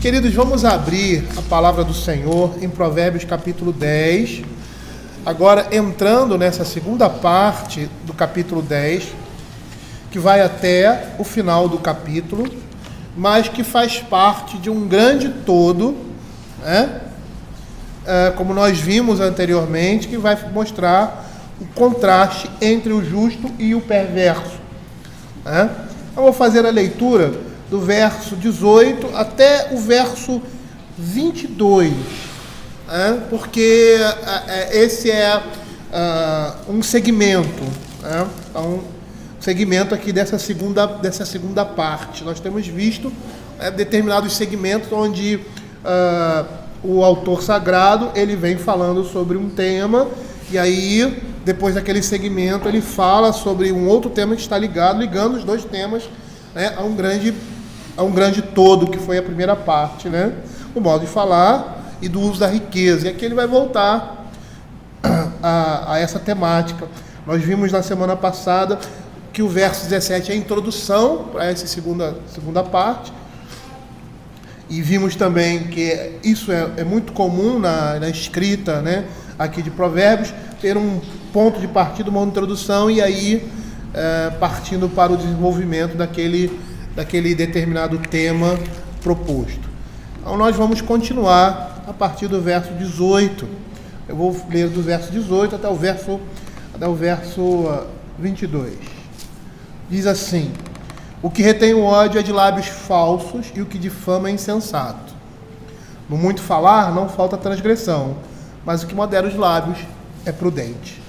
Queridos, vamos abrir a palavra do Senhor em Provérbios capítulo 10. Agora entrando nessa segunda parte do capítulo 10, que vai até o final do capítulo, mas que faz parte de um grande todo, né? Como nós vimos anteriormente, que vai mostrar o contraste entre o justo e o perverso, né? Eu vou fazer a leitura do verso 18 até o verso 22, né? Porque esse é um segmento, né? Um segmento aqui dessa segunda parte. Nós temos visto determinados segmentos onde o autor sagrado ele vem falando sobre um tema, e aí depois daquele segmento ele fala sobre um outro tema que está ligando os dois temas, né, a um grande todo, que foi a primeira parte, né? O modo de falar e do uso da riqueza. E aqui ele vai voltar a essa temática. Nós vimos na semana passada que o verso 17 é a introdução para essa segunda parte. E vimos também que isso é muito comum na escrita, né, aqui de Provérbios, ter um ponto de partida, uma introdução, e aí partindo para o desenvolvimento daquele determinado tema proposto. Então nós vamos continuar a partir do verso 18. Eu vou ler do verso 18 até o verso 22. Diz assim: o que retém o ódio é de lábios falsos, e o que difama é insensato. No muito falar não falta transgressão, mas o que modera os lábios é prudente.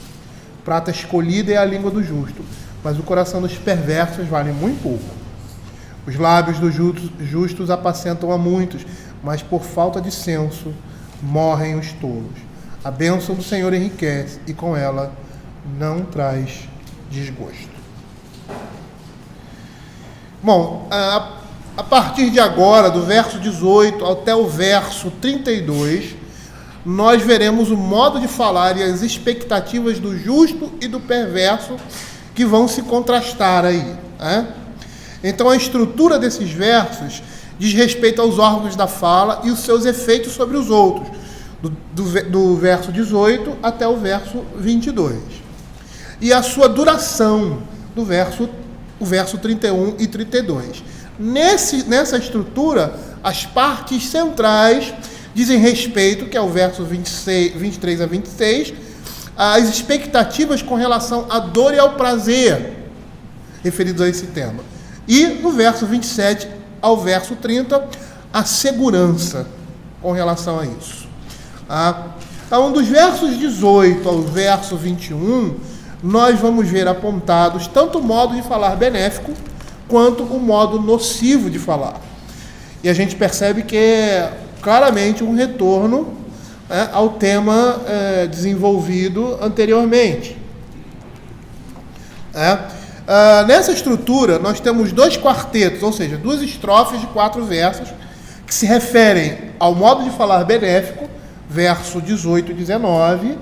Prata escolhida é a língua do justo, mas o coração dos perversos vale muito pouco. Os lábios dos justos apacentam a muitos, mas por falta de senso morrem os tolos. A bênção do Senhor enriquece, e com ela não traz desgosto. Bom, a partir de agora, do verso 18 até o verso 32, nós veremos o modo de falar e as expectativas do justo e do perverso que vão se contrastar aí, né? Então a estrutura desses versos diz respeito aos órgãos da fala e os seus efeitos sobre os outros, do verso 18 até o verso 22. E a sua duração, o verso 31 e 32. Nessa estrutura, as partes centrais dizem respeito, que é o verso 23 a 26, às expectativas com relação à dor e ao prazer, referidos a esse tema. E no verso 27 ao verso 30, a segurança com relação a isso. Então, dos versos 18 ao verso 21, nós vamos ver apontados tanto o modo de falar benéfico, quanto o modo nocivo de falar. E a gente percebe que é claramente um retorno ao tema desenvolvido anteriormente. Nessa estrutura, nós temos dois quartetos, ou seja, duas estrofes de 4 versos, que se referem ao modo de falar benéfico, verso 18 e 19,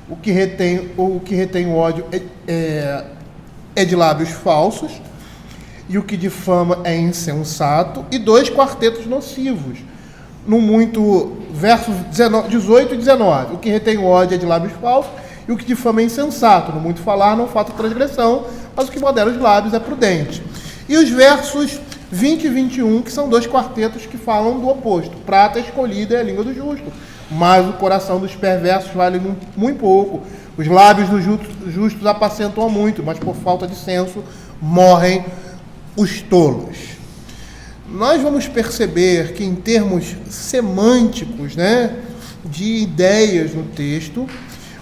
o que retém o ódio é de lábios falsos, e o que difama é insensato, e 2 quartetos nocivos, versos 18 e 19, o que retém o ódio é de lábios falsos, e o que difama é insensato. No muito falar não falta transgressão, mas o que modera os lábios é prudente. E os versos 20 e 21, que são 2 quartetos que falam do oposto. Prata escolhida é a língua do justo, mas o coração dos perversos vale muito pouco. Os lábios dos justos apacentam a muito, mas por falta de senso morrem os tolos. Nós vamos perceber que, em termos semânticos, né, de ideias no texto,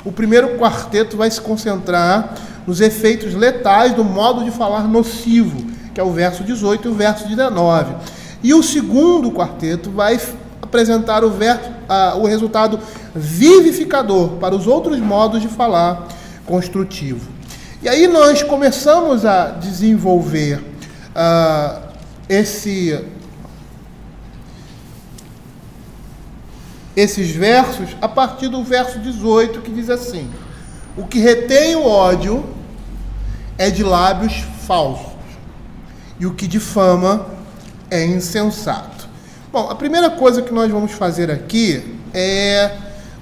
o primeiro quarteto vai se concentrar nos efeitos letais do modo de falar nocivo, que é o verso 18 e o verso 19. E o segundo quarteto vai apresentar o resultado vivificador para os outros modos de falar construtivo. E aí nós começamos a desenvolver esses versos a partir do verso 18, que diz assim: o que retém o ódio é de lábios falsos, e o que difama é insensato. Bom, a primeira coisa que nós vamos fazer aqui é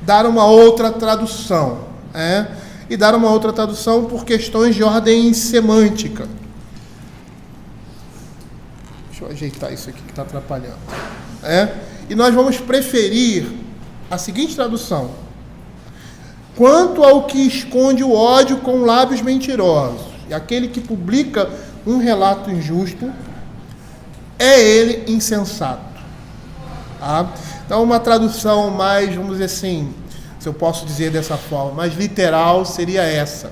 dar uma outra tradução, e dar uma outra tradução por questões de ordem semântica. Deixa eu ajeitar isso aqui que está atrapalhando. E nós vamos preferir a seguinte tradução: quanto ao que esconde o ódio com lábios mentirosos, e aquele que publica um relato injusto, é ele insensato. Tá? Então, uma tradução mais, vamos dizer assim, se eu posso dizer dessa forma, mais literal seria essa: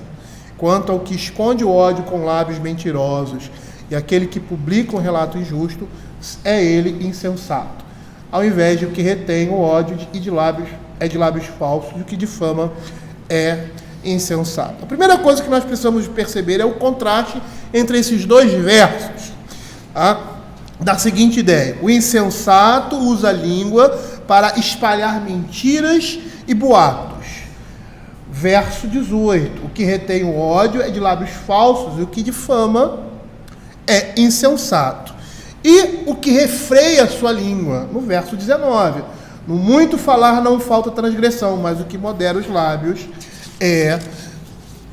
quanto ao que esconde o ódio com lábios mentirosos, e aquele que publica um relato injusto, é ele insensato. Ao invés de o que retém o ódio e de lábios falsos, e o que difama é insensato. A primeira coisa que nós precisamos perceber é o contraste entre esses dois versos. Da seguinte ideia: o insensato usa a língua para espalhar mentiras e boatos. Verso 18: o que retém o ódio é de lábios falsos, e o que difama é insensato. E o que refreia a sua língua, no verso 19: no muito falar não falta transgressão, mas o que modera os lábios é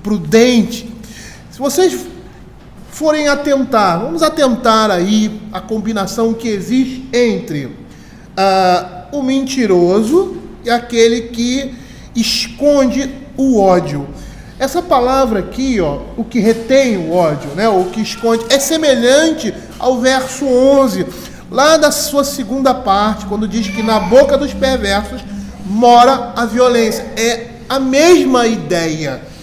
prudente. Se vocês forem atentar, vamos atentar aí a combinação que existe entre o mentiroso e aquele que esconde o ódio. Essa palavra aqui, o que retém o ódio, o que esconde, é semelhante ao verso 11, lá da sua segunda parte, quando diz que na boca dos perversos mora a violência. É a mesma ideia.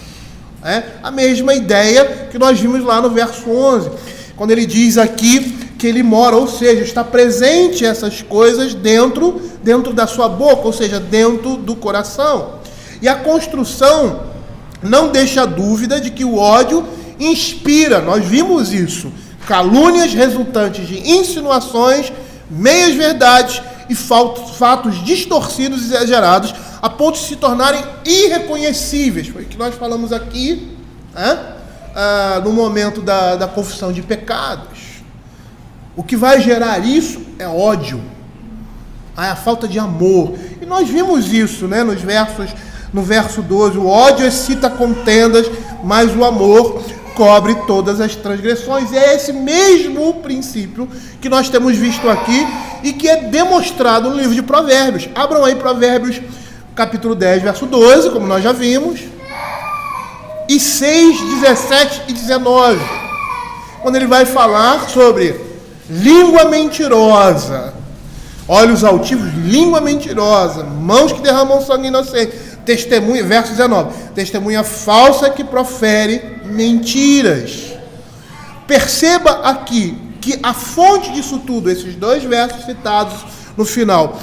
A mesma ideia que nós vimos lá no verso 11, quando ele diz aqui que ele mora, ou seja, está presente essas coisas dentro da sua boca, ou seja, dentro do coração. E a construção não deixa dúvida de que o ódio inspira, nós vimos isso, calúnias resultantes de insinuações, meias verdades e fatos distorcidos e exagerados, a ponto de se tornarem irreconhecíveis. Foi o que nós falamos aqui, no momento da confissão de pecados. O que vai gerar isso é ódio, a falta de amor. E nós vimos isso, no verso 12, o ódio excita contendas, mas o amor cobre todas as transgressões. E é esse mesmo princípio que nós temos visto aqui e que é demonstrado no livro de Provérbios. Abram aí Provérbios capítulo 10, verso 12, como nós já vimos, e 6, 17 e 19, quando ele vai falar sobre língua mentirosa, olhos altivos, língua mentirosa, mãos que derramam sangue inocente, testemunha, verso 19, testemunha falsa que profere mentiras. Perceba aqui que a fonte disso tudo, esses dois versos citados no final,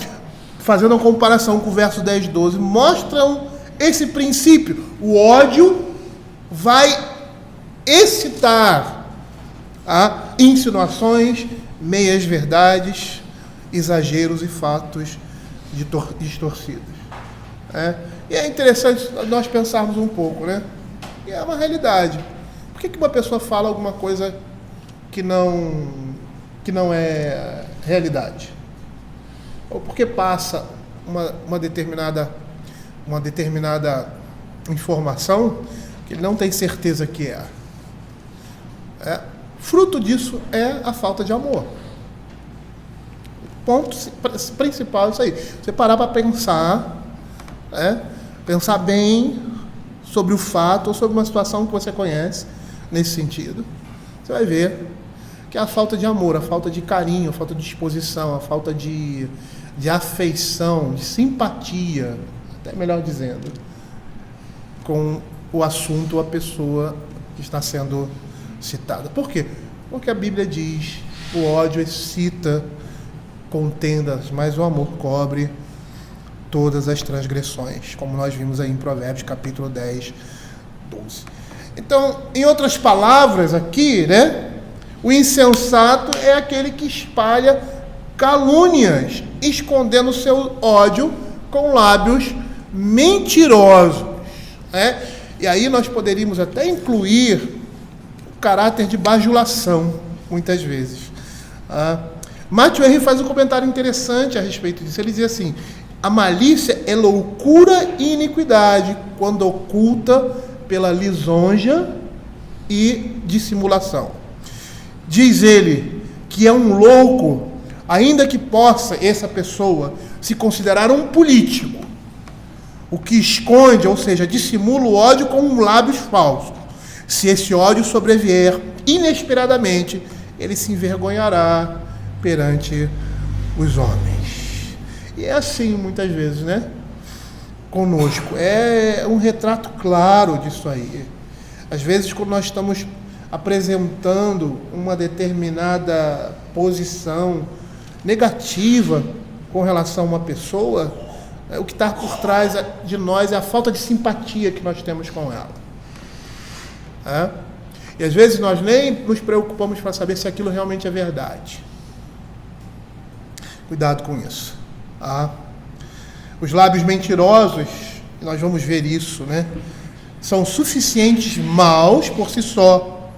fazendo uma comparação com o verso 10 e 12, mostram esse princípio. O ódio vai excitar insinuações, meias verdades, exageros e fatos distorcidos. E é interessante nós pensarmos um pouco, E é uma realidade. Por que uma pessoa fala alguma coisa que não é realidade? Ou porque passa uma determinada informação que ele não tem certeza que é. Fruto disso é a falta de amor. O ponto principal é isso aí. Você parar para pensar, pensar bem sobre o fato ou sobre uma situação que você conhece nesse sentido, você vai ver que é a falta de amor, a falta de carinho, a falta de disposição, a falta de afeição, de simpatia, até melhor dizendo, com o assunto ou a pessoa que está sendo citada. Por quê? Porque a Bíblia diz: o ódio excita contendas, mas o amor cobre todas as transgressões, como nós vimos aí em Provérbios capítulo 10, 12. Então, em outras palavras aqui, o insensato é aquele que espalha calúnias, escondendo seu ódio com lábios mentirosos. E aí nós poderíamos até incluir o caráter de bajulação, muitas vezes. Matthew Henry faz um comentário interessante a respeito disso. Ele diz assim: a malícia é loucura e iniquidade quando oculta pela lisonja e dissimulação. Diz ele que é um louco, ainda que possa essa pessoa se considerar um político, o que esconde, ou seja, dissimula o ódio com lábios falsos. Se esse ódio sobrevier inesperadamente, ele se envergonhará perante os homens. E é assim muitas vezes, né? Conosco. É um retrato claro disso aí. Às vezes, quando nós estamos apresentando uma determinada posição negativa com relação a uma pessoa, o que está por trás de nós é a falta de simpatia que nós temos com ela. E às vezes nós nem nos preocupamos para saber se aquilo realmente é verdade. Cuidado com isso. Os lábios mentirosos, nós vamos ver isso, né? São suficientes maus por si só,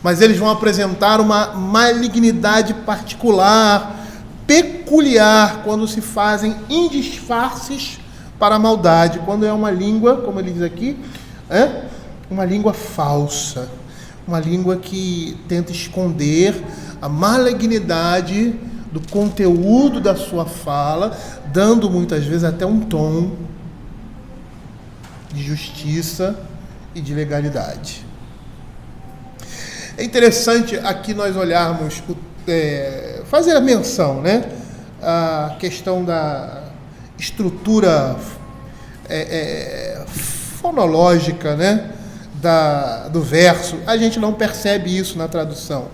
mas eles vão apresentar uma malignidade particular, peculiar, quando se fazem em disfarces para a maldade, quando é uma língua, como ele diz aqui, uma língua falsa, uma língua que tenta esconder a malignidade do conteúdo da sua fala, dando muitas vezes até um tom de justiça e de legalidade. É interessante aqui nós olharmos, fazer a menção, né? A questão da estrutura fonológica, né? Do verso. A gente não percebe isso na tradução.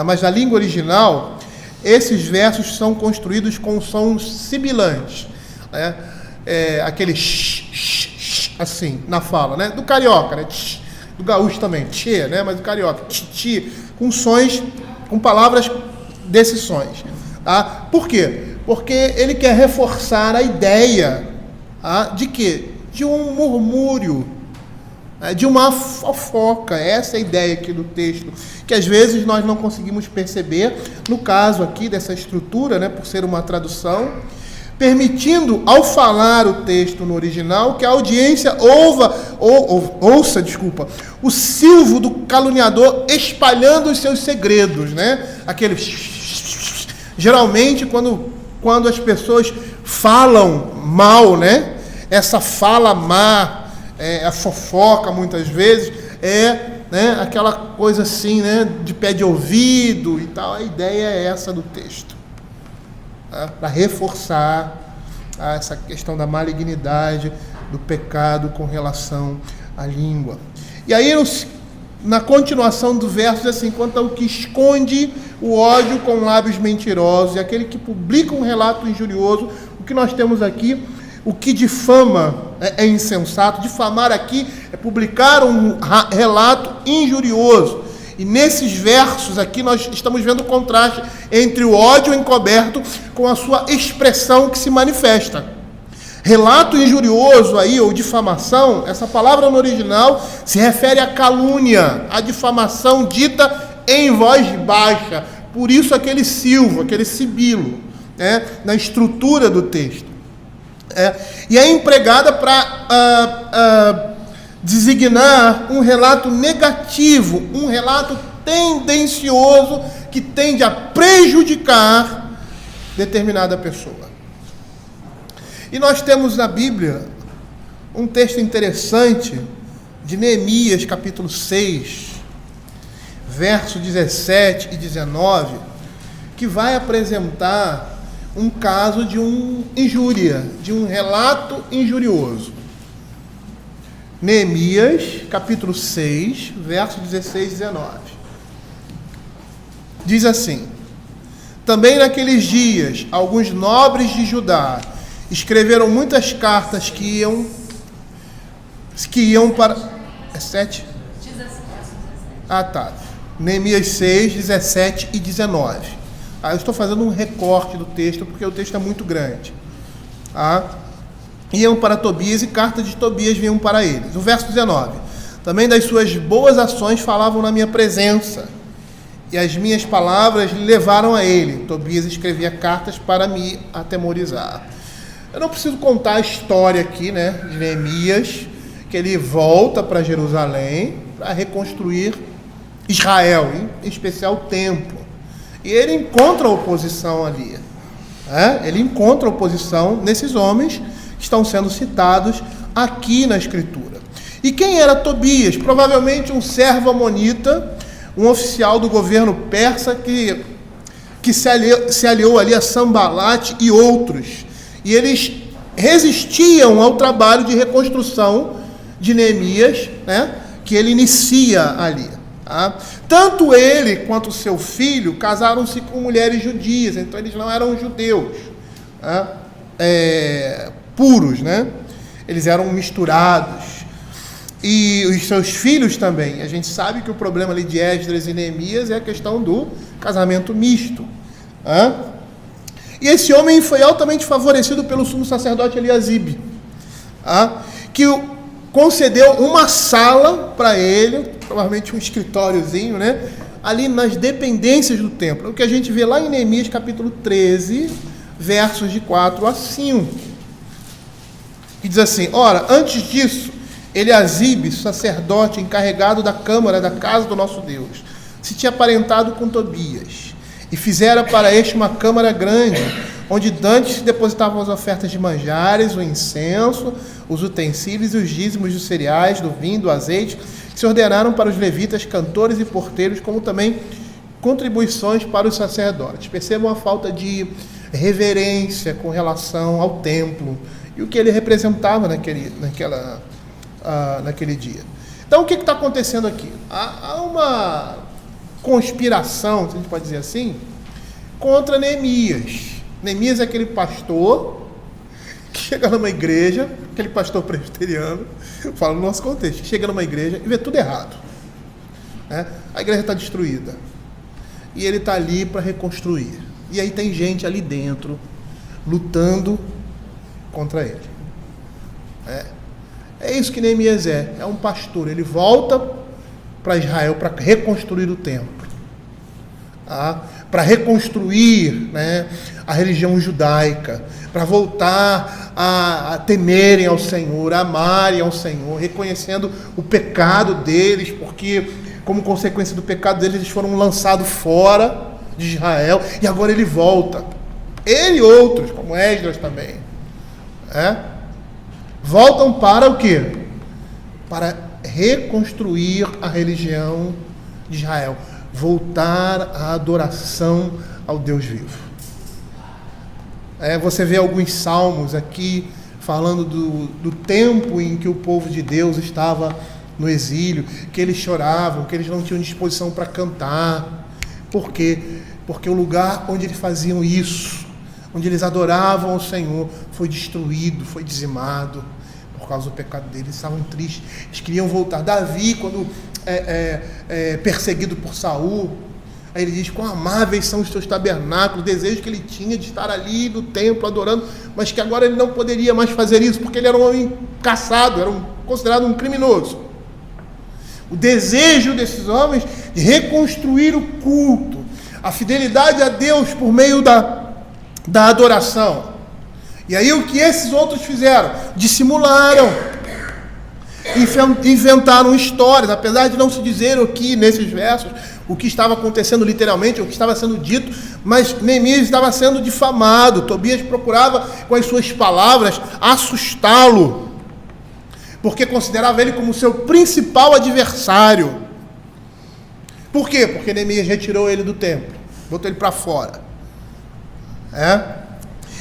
Mas na língua original, esses versos são construídos com sons sibilantes, né? Aquele assim, na fala, né? Do carioca, né? Do gaúcho também, tchê, né? Mas do carioca, titi, com sons, com palavras desses sons. Tá? Por quê? Porque ele quer reforçar a ideia de quê? De um murmúrio, de uma fofoca. Essa é a ideia aqui do texto, que às vezes nós não conseguimos perceber, no caso aqui dessa estrutura, né? Por ser uma tradução, permitindo, ao falar o texto no original, que a audiência ouça o silvo do caluniador espalhando os seus segredos, né? Aquele... Geralmente, quando as pessoas falam mal, né? Essa fala má, a fofoca, muitas vezes, né? Aquela coisa assim, né? De pé de ouvido e tal. A ideia é essa do texto. Para reforçar essa questão da malignidade, do pecado com relação à língua. E aí, na continuação do verso, diz assim: quanto ao que esconde o ódio com lábios mentirosos, e aquele que publica um relato injurioso. O que nós temos aqui, o que difama é insensato. Difamar aqui é publicar um relato injurioso. E nesses versos aqui nós estamos vendo o contraste entre o ódio encoberto com a sua expressão que se manifesta. Relato injurioso aí, ou difamação, essa palavra no original se refere à calúnia, à difamação dita em voz baixa. Por isso aquele silvo, aquele sibilo, né, na estrutura do texto. E é empregada para designar um relato negativo, um relato tendencioso que tende a prejudicar determinada pessoa. E nós temos na Bíblia um texto interessante de Neemias, capítulo 6, verso 17 e 19, que vai apresentar um caso de uma injúria, de um relato injurioso. Neemias, capítulo 6, verso 16 e 19. Diz assim: também naqueles dias, alguns nobres de Judá escreveram muitas cartas que iam para... É 7? Tá. Neemias 6, 17 e 19. Eu estou fazendo um recorte do texto, porque o texto é muito grande. Iam para Tobias e cartas de Tobias vinham para eles. O verso 19: também das suas boas ações falavam na minha presença, e as minhas palavras levaram a ele. Tobias escrevia cartas para me atemorizar. Eu não preciso contar a história aqui, né, de Neemias, que ele volta para Jerusalém para reconstruir Israel, em especial o templo. E ele encontra oposição ali. Ele encontra oposição nesses homens que estão sendo citados aqui na Escritura. E quem era Tobias? Provavelmente um servo amonita, um oficial do governo persa que se aliou ali a Sanbalate e outros. E eles resistiam ao trabalho de reconstrução de Neemias, né, que ele inicia ali. Tá? Tanto ele quanto seu filho casaram-se com mulheres judias, então eles não eram judeus, tá? Puros, né? Eles eram misturados. E os seus filhos também. A gente sabe que o problema ali de Esdras e Neemias é a questão do casamento misto. Tá? E esse homem foi altamente favorecido pelo sumo sacerdote Eliasibe, tá? Que concedeu uma sala para ele, provavelmente um escritóriozinho, né? Ali nas dependências do templo. O que a gente vê lá em Neemias capítulo 13, versos de 4 a 5. Que diz assim: ora, antes disso, Eliasibe, sacerdote encarregado da câmara da casa do nosso Deus, se tinha aparentado com Tobias, e fizera para este uma câmara grande, onde dantes se depositavam as ofertas de manjares, o incenso, os utensílios e os dízimos dos cereais, do vinho, do azeite, que se ordenaram para os levitas, cantores e porteiros, como também contribuições para os sacerdotes. Percebam a falta de reverência com relação ao templo e o que ele representava naquele dia. Então, o que está acontecendo aqui? Há uma conspiração, se a gente pode dizer assim, contra Neemias. Neemias é aquele pastor que chega numa igreja, aquele pastor presbiteriano, fala no nosso contexto, que chega numa igreja e vê tudo errado. Né? A igreja está destruída. E ele está ali para reconstruir. E aí tem gente ali dentro lutando contra ele. É isso que Neemias é um pastor. Ele volta para Israel para reconstruir o templo, tá? Para reconstruir, né, a religião judaica, para voltar a temerem ao Senhor, a amarem ao Senhor, reconhecendo o pecado deles, porque como consequência do pecado deles, eles foram lançados fora de Israel, e agora ele volta. Ele e outros, como Esdras também, voltam para o quê? Para reconstruir a religião de Israel, voltar à adoração ao Deus vivo. Você vê alguns salmos aqui falando do tempo em que o povo de Deus estava no exílio, que eles choravam, que eles não tinham disposição para cantar. Por quê? Porque o lugar onde eles faziam isso, onde eles adoravam o Senhor, foi destruído, foi dizimado. Por causa do pecado deles, estavam tristes, eles queriam voltar. Davi, quando perseguido por Saul, aí ele diz: quão amáveis são os teus tabernáculos, o desejo que ele tinha de estar ali no templo adorando, mas que agora ele não poderia mais fazer isso, porque ele era um homem caçado, era considerado um criminoso. O desejo desses homens de reconstruir o culto, a fidelidade a Deus por meio da adoração. E aí o que esses outros fizeram? Dissimularam, inventaram histórias, apesar de não se dizer aqui nesses versos o que estava acontecendo literalmente, o que estava sendo dito, mas Neemias estava sendo difamado. Tobias procurava com as suas palavras assustá-lo, porque considerava ele como seu principal adversário. Por quê? Porque Neemias retirou ele do templo, botou ele para fora.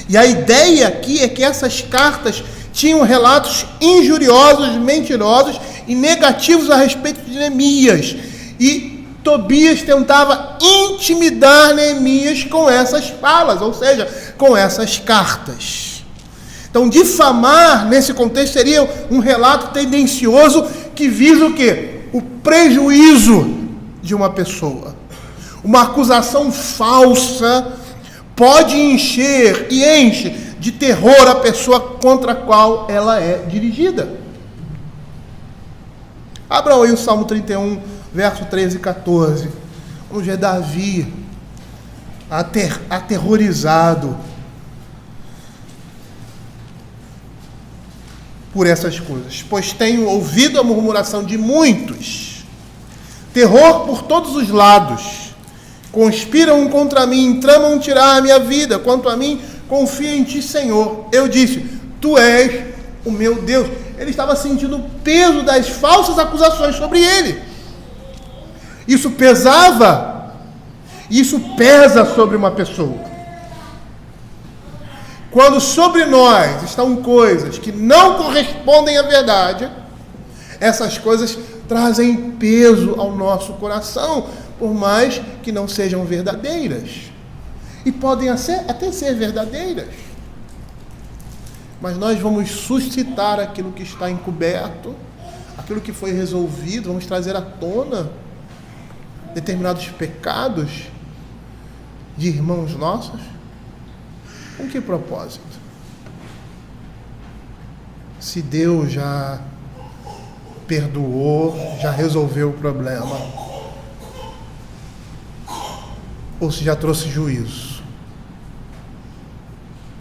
E a ideia aqui é que essas cartas tinham relatos injuriosos, mentirosos e negativos a respeito de Neemias. E Tobias tentava intimidar Neemias com essas falas, ou seja, com essas cartas. Então, difamar nesse contexto seria um relato tendencioso que visa o quê? O prejuízo de uma pessoa. Uma acusação falsa pode encher e enche de terror a pessoa contra a qual ela é dirigida. Abram aí o Salmo 31, verso 13 e 14. Vamos ver Davi aterrorizado por essas coisas. Pois tenho ouvido a murmuração de muitos, terror por todos os lados. Conspiram contra mim, tramam tirar a minha vida. Quanto a mim, confio em ti, Senhor. Eu disse, tu és o meu Deus. Ele estava sentindo o peso das falsas acusações sobre ele. Isso pesava. Isso pesa sobre uma pessoa. Quando sobre nós estão coisas que não correspondem à verdade, essas coisas trazem peso ao nosso coração, por mais que não sejam verdadeiras. E podem até ser verdadeiras. Mas nós vamos suscitar aquilo que está encoberto, aquilo que foi resolvido, vamos trazer à tona determinados pecados de irmãos nossos. Com que propósito? Se Deus já perdoou, já resolveu o problema, ou se já trouxe juízo.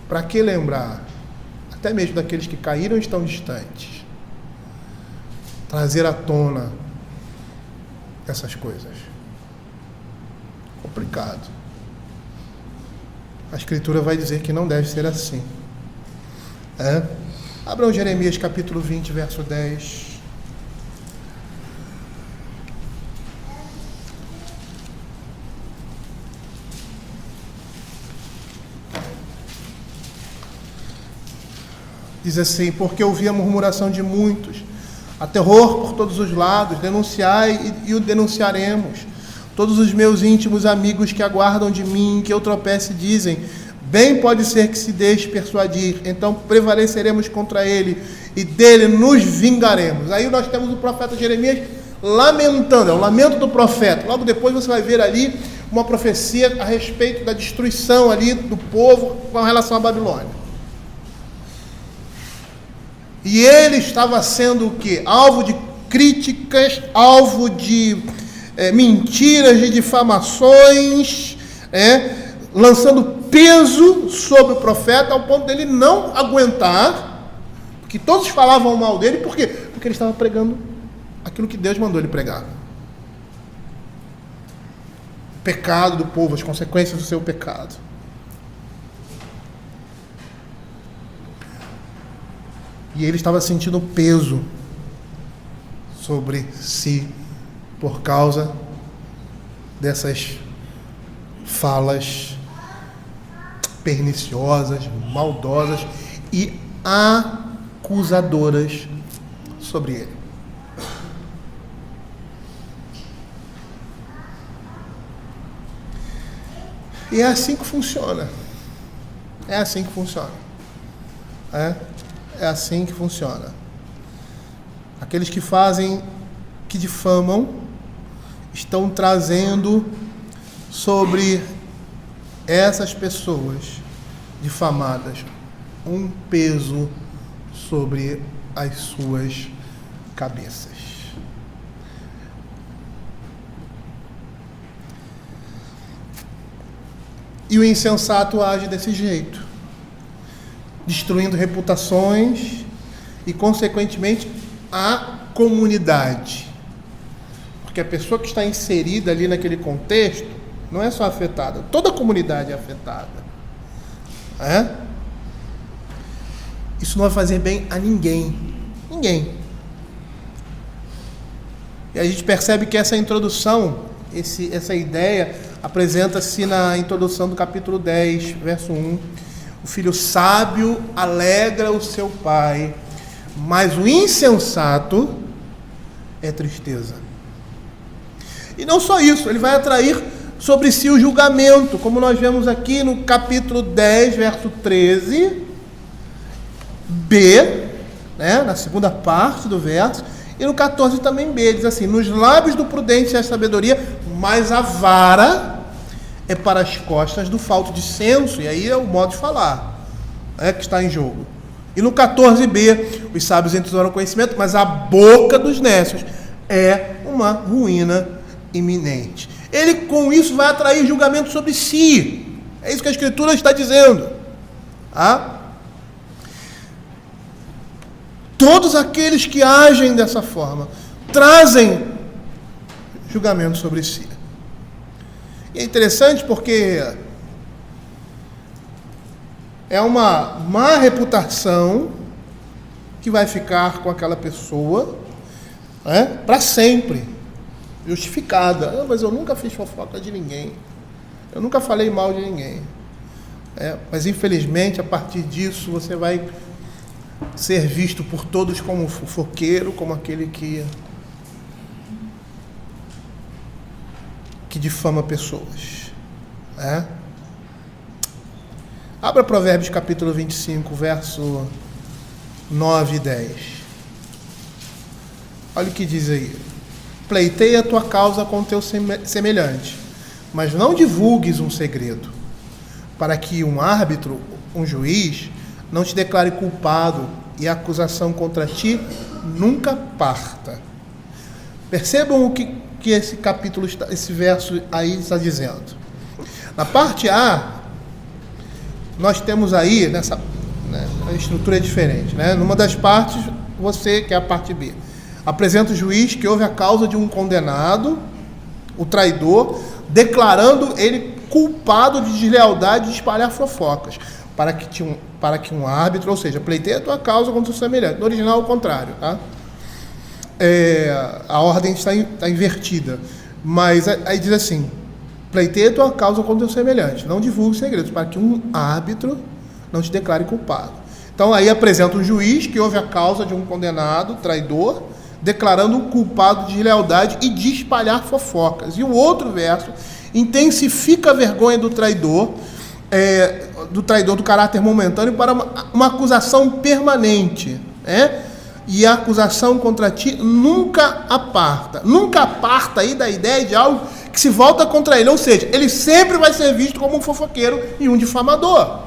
Para que lembrar, até mesmo daqueles que caíram e estão distantes, trazer à tona essas coisas? Complicado. A Escritura vai dizer que não deve ser assim. Abram Jeremias capítulo 20, verso 10. Diz assim: porque ouvi a murmuração de muitos, há terror por todos os lados, denunciai e o denunciaremos. Todos os meus íntimos amigos que aguardam de mim que eu tropece dizem, bem pode ser que se deixe persuadir, então prevaleceremos contra ele e dele nos vingaremos. Aí nós temos o profeta Jeremias lamentando, é o lamento do profeta. Logo depois você vai ver ali uma profecia a respeito da destruição ali do povo com relação à Babilônia. E ele estava sendo o quê? Alvo de críticas, alvo de mentiras, de difamações, lançando peso sobre o profeta, ao ponto dele não aguentar, porque todos falavam mal dele. Por quê? Porque ele estava pregando aquilo que Deus mandou ele pregar. O pecado do povo, as consequências do seu pecado. E ele estava sentindo peso sobre si por causa dessas falas perniciosas, maldosas e acusadoras sobre ele. E é assim que funciona. É assim que funciona. É assim que funciona. Aqueles que fazem, que difamam, estão trazendo sobre essas pessoas difamadas um peso sobre as suas cabeças. E o insensato age desse jeito, destruindo reputações e, consequentemente, a comunidade. Porque a pessoa que está inserida ali naquele contexto não é só afetada, toda a comunidade é afetada. Isso não vai fazer bem a ninguém. Ninguém. E a gente percebe que essa introdução, essa ideia, apresenta-se na introdução do capítulo 10, verso 1. O filho sábio alegra o seu pai, mas o insensato é tristeza. E não só isso, ele vai atrair sobre si o julgamento, como nós vemos aqui no capítulo 10, verso 13, B, na segunda parte do verso, e no 14 também B, diz assim: nos lábios do prudente é a sabedoria, mas a vara é para as costas do falto de senso. E aí é o modo de falar que está em jogo. E no 14b, os sábios entesouram conhecimento, mas a boca dos nécios é uma ruína iminente. ele com isso vai atrair julgamento sobre si. É isso que a Escritura está dizendo. Todos aqueles que agem dessa forma trazem julgamento sobre si. E é interessante porque é uma má reputação que vai ficar com aquela pessoa, para sempre, justificada. Mas eu nunca fiz fofoca de ninguém, eu nunca falei mal de ninguém. Mas infelizmente, a partir disso, você vai ser visto por todos como fofoqueiro, como aquele que difama pessoas. Abra Provérbios capítulo 25, verso 9 e 10. Olha o que diz aí. Pleiteia a tua causa com teu semelhante, mas não divulgues um segredo, para que um árbitro, um juiz, não te declare culpado e a acusação contra ti nunca parta. Percebam o que esse capítulo, esse verso aí está dizendo. Na parte A, nós temos aí, a estrutura é diferente, Numa das partes, você, que é a parte B, apresenta o juiz que houve a causa de um condenado, o traidor, declarando ele culpado de deslealdade e de espalhar fofocas, para que um árbitro, ou seja, pleiteia a tua causa contra o semelhante. No original, ao contrário, a ordem está invertida, mas aí diz assim: pleiteia a tua causa contra o semelhante, não divulgue segredos, para que um árbitro não te declare culpado. Então aí apresenta um juiz que houve a causa de um condenado, traidor, declarando o culpado de deslealdade e de espalhar fofocas. E o outro verso intensifica a vergonha do traidor do caráter momentâneo para uma acusação permanente, E a acusação contra ti nunca aparta. Nunca aparta aí da ideia de algo que se volta contra ele. Ou seja, ele sempre vai ser visto como um fofoqueiro e um difamador.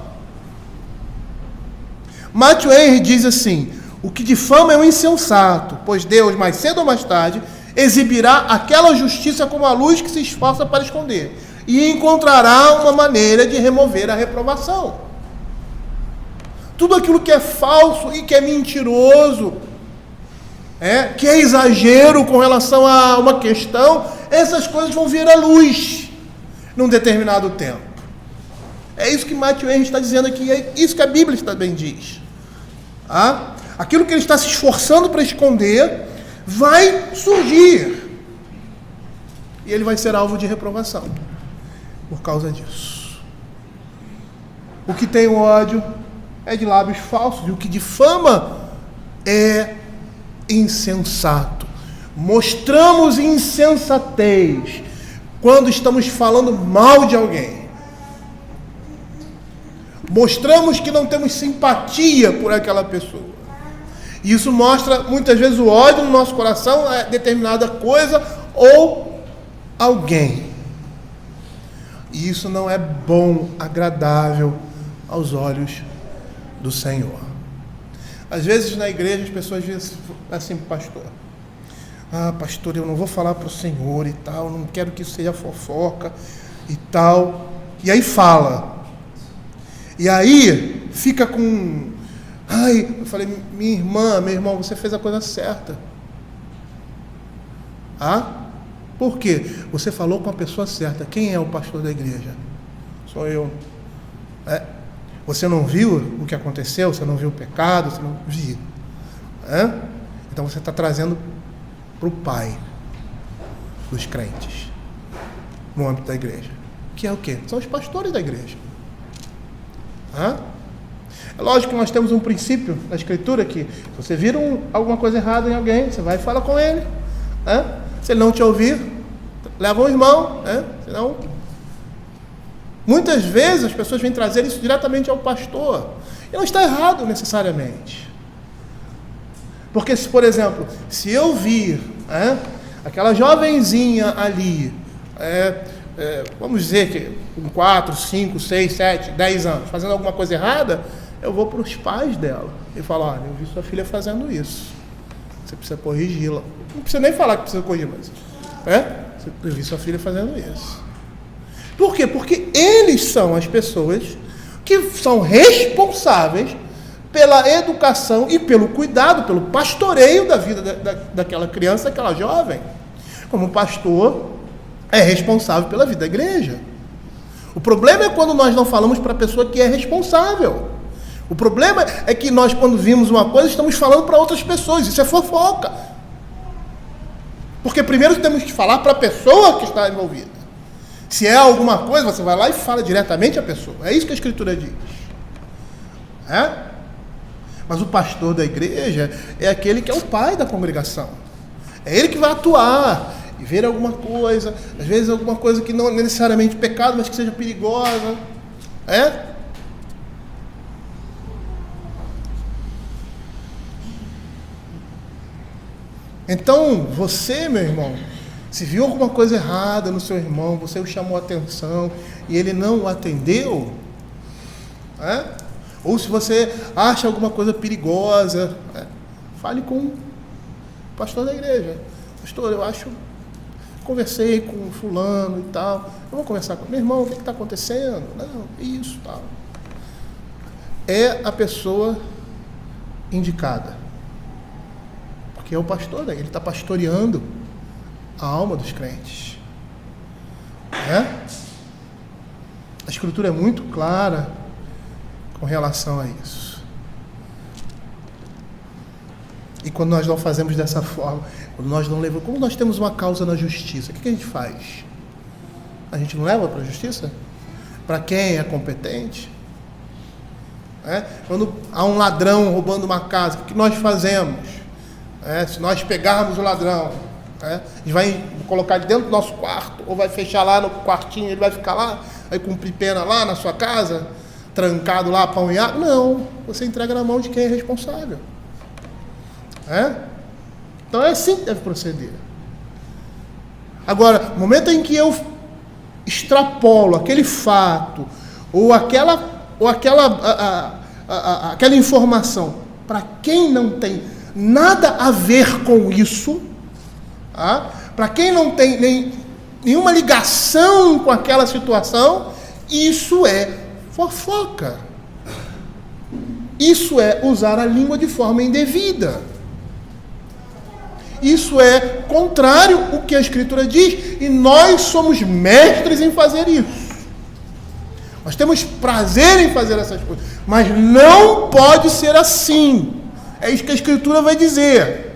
Matthew Henry diz assim: o que difama é um insensato, pois Deus, mais cedo ou mais tarde, exibirá aquela justiça como a luz que se esforça para esconder, e encontrará uma maneira de remover a reprovação. Tudo aquilo que é falso e que é mentiroso, que é exagero com relação a uma questão, essas coisas vão vir à luz num determinado tempo. É isso que Matthew Henry está dizendo aqui, é isso que a Bíblia também diz. Aquilo que ele está se esforçando para esconder vai surgir, e ele vai ser alvo de reprovação por causa disso. O que tem ódio é de lábios falsos, e o que difama é insensato. Mostramos insensatez quando estamos falando mal de alguém. Mostramos que não temos simpatia por aquela pessoa. E isso mostra muitas vezes o ódio no nosso coração a determinada coisa ou alguém. E isso não é bom, agradável aos olhos do Senhor. Às vezes na igreja as pessoas dizem assim: pastor, pastor, eu não vou falar para o Senhor e tal, não quero que isso seja fofoca e tal. E aí fala. E aí fica com... eu falei: minha irmã, meu irmão, você fez a coisa certa. Por quê? Você falou com a pessoa certa. Quem é o pastor da igreja? Sou eu. Você não viu o que aconteceu? Você não viu o pecado? Você não viu. Então você está trazendo para o pai dos crentes no âmbito da igreja. Que é o quê? São os pastores da igreja. É lógico que nós temos um princípio na Escritura que se você vir alguma coisa errada em alguém, você vai e fala com ele. Se ele não te ouvir, leva um irmão. Senão, muitas vezes as pessoas vêm trazer isso diretamente ao pastor. E não está errado necessariamente. Porque, por exemplo, se eu vir aquela jovenzinha ali, vamos dizer que com 4, 5, 6, 7, 10 anos, fazendo alguma coisa errada, eu vou para os pais dela e falo: olha, eu vi sua filha fazendo isso, você precisa corrigi-la. Não precisa nem falar que precisa corrigir, mas Eu vi sua filha fazendo isso. Por quê? Porque eles são as pessoas que são responsáveis pela educação e pelo cuidado, pelo pastoreio da vida daquela criança, daquela jovem. Como o pastor é responsável pela vida da igreja. O problema é quando nós não falamos para a pessoa que é responsável. O problema é que nós, quando vimos uma coisa, estamos falando para outras pessoas. Isso é fofoca. Porque primeiro temos que falar para a pessoa que está envolvida. Se é alguma coisa, você vai lá e fala diretamente à pessoa. É isso que a Escritura diz. Mas o pastor da igreja é aquele que é o pai da congregação. É ele que vai atuar e ver alguma coisa, às vezes alguma coisa que não é necessariamente pecado, mas que seja perigosa. Então, você, meu irmão, se viu alguma coisa errada no seu irmão, você o chamou a atenção e ele não o atendeu, ou se você acha alguma coisa perigosa, fale com o pastor da igreja. Pastor, conversei com fulano e tal, eu vou conversar com meu irmão, o que está acontecendo? Não, isso, tal. É a pessoa indicada. Porque é o pastor, ele está pastoreando a alma dos crentes. A Escritura é muito clara com relação a isso. E quando nós não fazemos dessa forma, quando nós não levamos, como nós temos uma causa na justiça, o que a gente faz? A gente não leva para a justiça? Para quem é competente? Quando há um ladrão roubando uma casa, o que nós fazemos? Se nós pegarmos o ladrão, a gente vai colocar ele dentro do nosso quarto, ou vai fechar lá no quartinho, ele vai ficar lá, vai cumprir pena lá na sua casa, trancado lá, apanhado? Não, você entrega na mão de quem é responsável. Então é assim que deve proceder. Agora, no momento em que eu extrapolo aquele fato, ou aquela informação, para quem não tem nada a ver com isso, para quem não tem nenhuma ligação com aquela situação, isso é fofoca. Isso é usar a língua de forma indevida. Isso é contrário ao que a Escritura diz, e nós somos mestres em fazer isso. Nós temos prazer em fazer essas coisas, mas não pode ser assim. É isso que a Escritura vai dizer.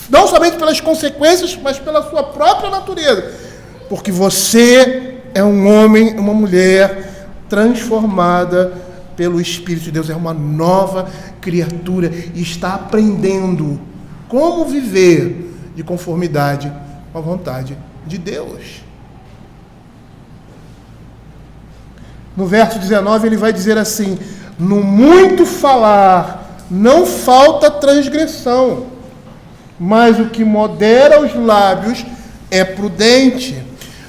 Não somente pelas consequências, mas pela sua própria natureza. Porque você é um homem, uma mulher transformada pelo Espírito de Deus, é uma nova criatura e está aprendendo como viver de conformidade com a vontade de Deus. No verso 19 ele vai dizer assim: no muito falar não falta transgressão, mas o que modera os lábios é prudente.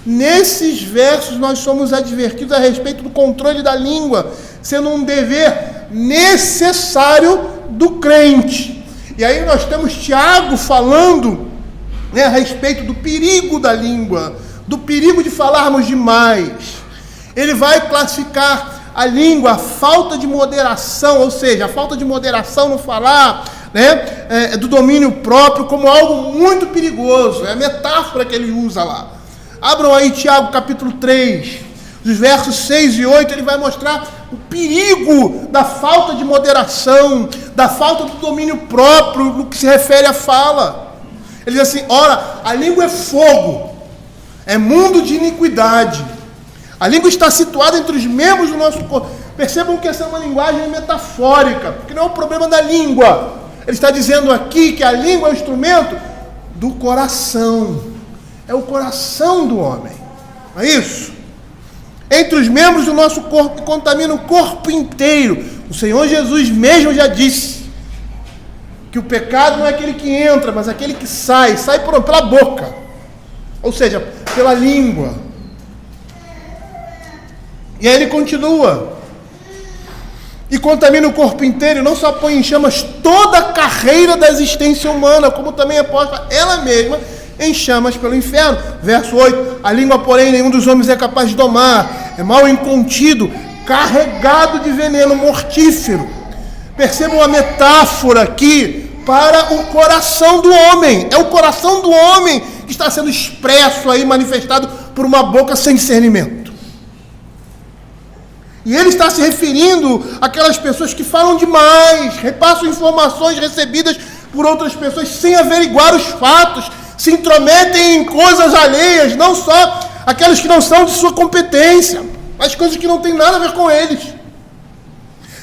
Nesses versos nós somos advertidos a respeito do controle da língua, sendo um dever necessário do crente. E aí nós temos Tiago falando, a respeito do perigo da língua, do perigo de falarmos demais. Ele vai classificar a língua, a falta de moderação, ou seja, a falta de moderação no falar, do domínio próprio, como algo muito perigoso. É a metáfora que ele usa lá. Abram aí Tiago capítulo 3, dos versos 6 e 8, ele vai mostrar o perigo da falta de moderação, da falta do domínio próprio no que se refere à fala. Ele diz assim: ora, a língua é fogo, é mundo de iniquidade. A língua está situada entre os membros do nosso corpo. Percebam que essa é uma linguagem metafórica, porque não é o problema da língua. Ele está dizendo aqui que a língua é o instrumento do coração. É o coração do homem. Não é isso? Entre os membros do nosso corpo, que contamina o corpo inteiro. O Senhor Jesus mesmo já disse que o pecado não é aquele que entra, mas aquele que sai pela boca. Ou seja, pela língua. E aí ele continua. e contamina o corpo inteiro, e não só põe em chamas toda a carreira da existência humana, como também é posta ela mesma em chamas pelo inferno. Verso 8: a língua, porém, nenhum dos homens é capaz de domar, é mal incontido, carregado de veneno mortífero. Percebam a metáfora aqui para o coração do homem. É o coração do homem que está sendo expresso aí, manifestado por uma boca sem discernimento. E ele está se referindo àquelas pessoas que falam demais, repassam informações recebidas por outras pessoas sem averiguar os fatos, se intrometem em coisas alheias, não só aquelas que não são de sua competência, mas coisas que não têm nada a ver com eles.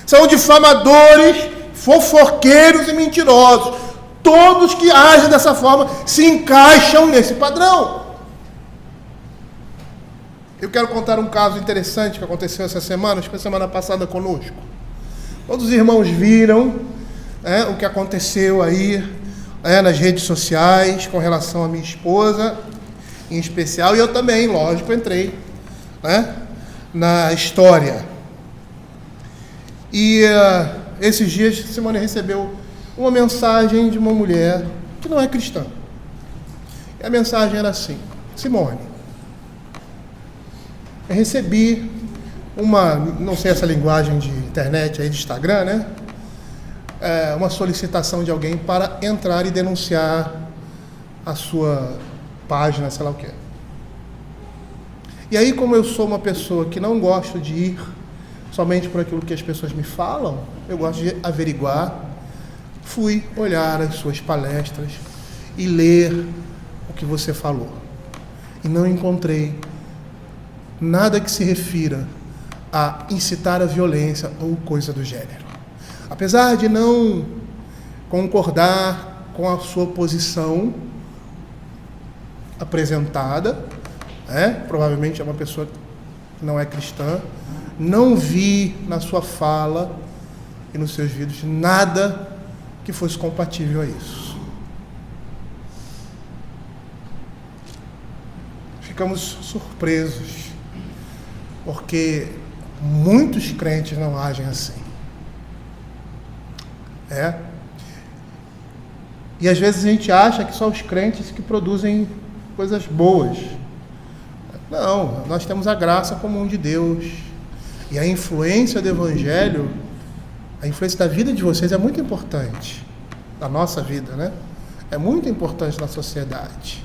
São difamadores, fofoqueiros e mentirosos. Todos que agem dessa forma se encaixam nesse padrão. Eu quero contar um caso interessante que aconteceu essa semana, acho que foi semana passada conosco. Todos os irmãos viram o que aconteceu aí nas redes sociais com relação à minha esposa, em especial, e eu também, lógico, entrei na história. E esses dias, Simone recebeu uma mensagem de uma mulher que não é cristã. E a mensagem era assim: Simone, eu recebi não sei essa linguagem de internet aí, de Instagram, né? Uma solicitação de alguém para entrar e denunciar a sua página, sei lá o quê. E aí, como eu sou uma pessoa que não gosto de ir somente por aquilo que as pessoas me falam, eu gosto de averiguar, fui olhar as suas palestras e ler o que você falou. E não encontrei nada que se refira a incitar a violência ou coisa do gênero. Apesar de não concordar com a sua posição apresentada, provavelmente é uma pessoa que não é cristã, não vi na sua fala e nos seus vídeos nada que fosse compatível a isso. Ficamos surpresos, porque muitos crentes não agem assim. E às vezes a gente acha que só os crentes que produzem coisas boas. Não, nós temos a graça comum de Deus. E a influência do Evangelho, a influência da vida de vocês é muito importante. Da nossa vida, né? É muito importante na sociedade.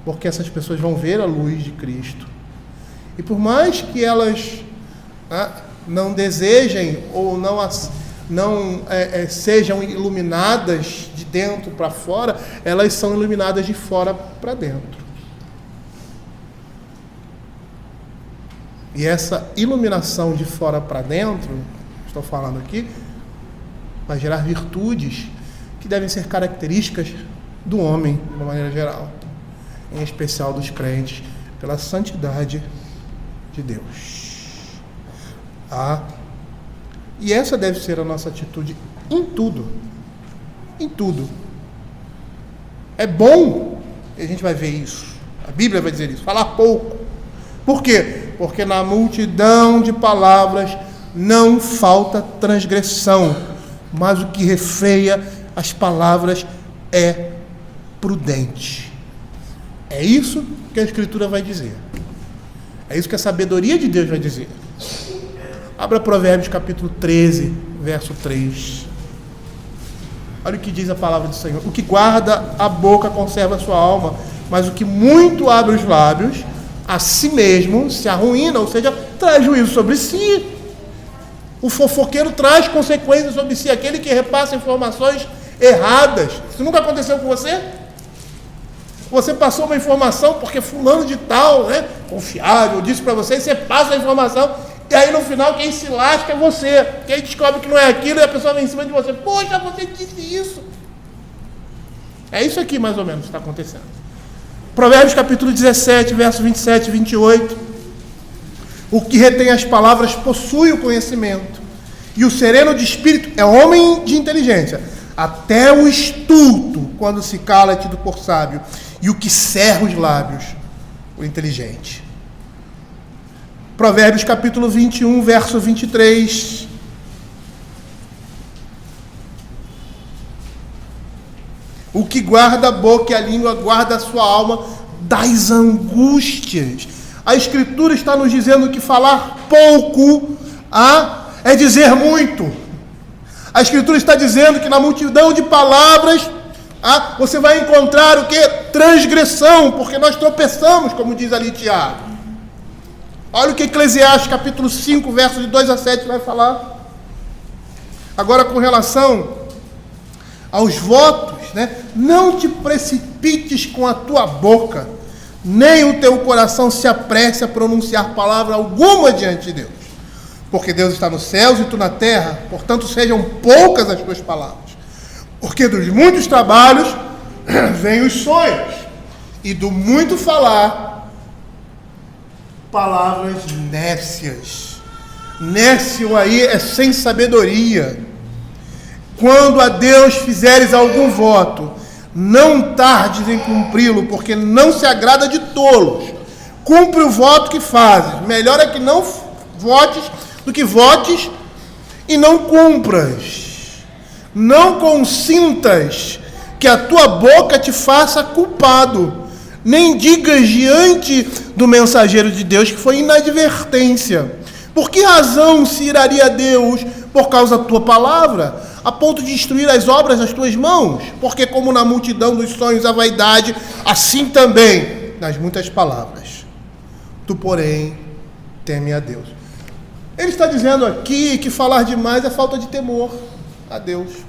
Porque essas pessoas vão ver a luz de Cristo. E por mais que elas não desejem ou não sejam iluminadas de dentro para fora, elas são iluminadas de fora para dentro. E essa iluminação de fora para dentro, estou falando aqui, vai gerar virtudes que devem ser características do homem, de uma maneira geral, em especial dos crentes, pela santidade de Deus. E essa deve ser a nossa atitude em tudo. Em tudo. É bom, e a gente vai ver isso, a Bíblia vai dizer isso, falar pouco. Por quê? Porque na multidão de palavras não falta transgressão, mas o que refreia as palavras é prudente. É isso que a Escritura vai dizer. É isso que a sabedoria de Deus vai dizer. Abra Provérbios capítulo 13, verso 3. Olha o que diz a palavra do Senhor. O que guarda a boca conserva a sua alma, mas o que muito abre os lábios, a si mesmo se arruína, ou seja, traz juízo sobre si. O fofoqueiro traz consequências sobre si, aquele que repassa informações erradas. Isso nunca aconteceu com você? Você passou uma informação porque fulano de tal, confiável, disse para você, e você passa a informação, e aí no final quem se lasca é você. Quem descobre que não é aquilo e a pessoa vem em cima de você. Poxa, você disse isso. É isso aqui mais ou menos que está acontecendo. Provérbios capítulo 17, verso 27 e 28. O que retém as palavras possui o conhecimento, e o sereno de espírito é homem de inteligência. Até o estulto, quando se cala, é tido por sábio, e o que cerra os lábios, o inteligente. Provérbios capítulo 21, verso 23. O que guarda a boca e a língua guarda a sua alma das angústias. A Escritura está nos dizendo que falar pouco é dizer muito. A Escritura está dizendo que na multidão de palavras você vai encontrar o que? Transgressão, porque nós tropeçamos, como diz ali Tiago. Olha o que Eclesiastes capítulo 5, versos de 2 a 7 vai falar. Agora, com relação aos votos, né? Não te precipites com a tua boca, nem o teu coração se apresse a pronunciar palavra alguma diante de Deus. Porque Deus está nos céus e tu na terra, portanto sejam poucas as tuas palavras. Porque dos muitos trabalhos vêm os sonhos, e do muito falar, palavras nécias. Nécio aí é sem sabedoria. Quando a Deus fizeres algum voto, não tardes em cumpri-lo, porque não se agrada de tolos. Cumpre o voto que fazes. Melhor é que não votes do que votes e não cumpras. Não consintas que a tua boca te faça culpado, nem digas diante do mensageiro de Deus que foi inadvertência. Por que razão se iraria Deus por causa da tua palavra, a ponto de destruir as obras das tuas mãos? Porque como na multidão dos sonhos a vaidade, assim também nas muitas palavras. Tu, porém, teme a Deus. Ele está dizendo aqui que falar demais é falta de temor a Deus.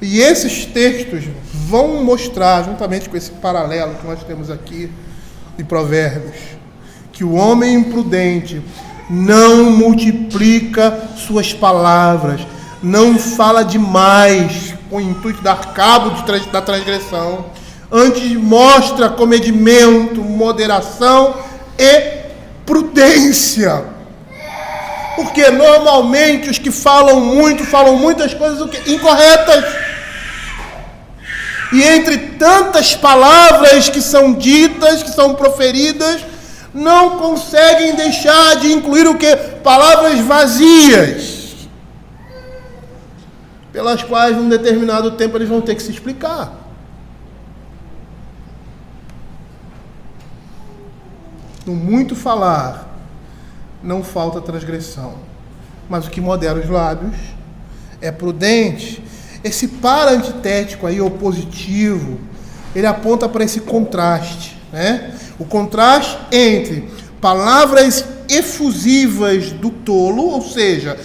E esses textos vão mostrar, juntamente com esse paralelo que nós temos aqui de Provérbios, que o homem imprudente não multiplica suas palavras, não fala demais com o intuito de dar cabo da transgressão, antes mostra comedimento, moderação e prudência. Porque normalmente os que falam muitas coisas incorretas. E entre tantas palavras que são ditas, que são proferidas, não conseguem deixar de incluir o quê? Palavras vazias, pelas quais, num determinado tempo, eles vão ter que se explicar. No muito falar, não falta transgressão, mas o que modera os lábios é prudente. Esse para antitético aí, opositivo, ele aponta para esse contraste, né? O contraste entre palavras efusivas do tolo, ou seja,